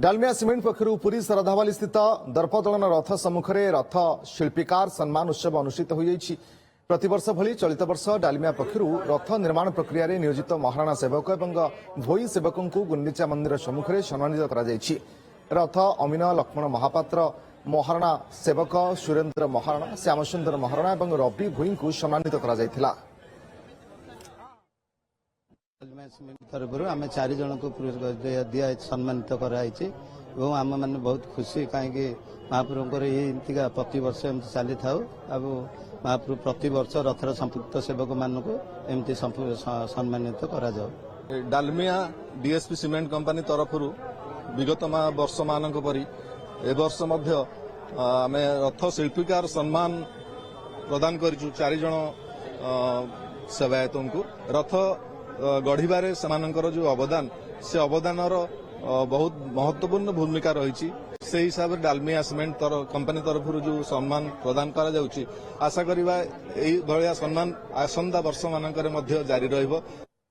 Dalmia cement पक्षर Puri सरधावाली स्थित दर्पदलन रथ सम्मुखें रथ शिल्पीकार सम्मान उत्सव अनुष्ठित हो प्रतिवर्ष भली चलित वर्ष डालमिया पक्षर रथ निर्माण प्रक्रिया नियोजित महाराणा सेवक और भोई सेवकों को गुंडीचा मंदिर सम्मुखें सम्मानित कर रथ अमीन लक्ष्मण महापात्र महाराणा सेवक सुरेन्द्र महाराणा श्यामसुंदर महाराणा और रवि भोई को सम्मानित कर तरफ आम 4 जन को दिया सम्मानित कराई आम मैंने बहुत खुशी कहीं महाप्रभुଙ୍କର ये प्रति वर्ष एमती चली था अब महाप्रभु प्रति वर्ष रथर संपुक्त सेवक मान को एमती सम्मानित करा जाओ। डालमिया डीएसपी सीमेंट कंपनी तरफ विगत वर्ष मान परी ए वर्ष आम रथ शिल्पीकार सम्मान प्रदान करिछु 4 जन सेवायतों को रथ गढ़िबारे सेमानकर जो अवदान से अवदानर बहुत महत्वपूर्ण भूमिका रही से हिसाब से डालमिया सीमेंट कंपनी तरफ जो सम्मान प्रदान करा जाउची आशा करिबा एई भलिया सम्मान आसंता वर्ष मानकरे मध्य जारी रहिबो।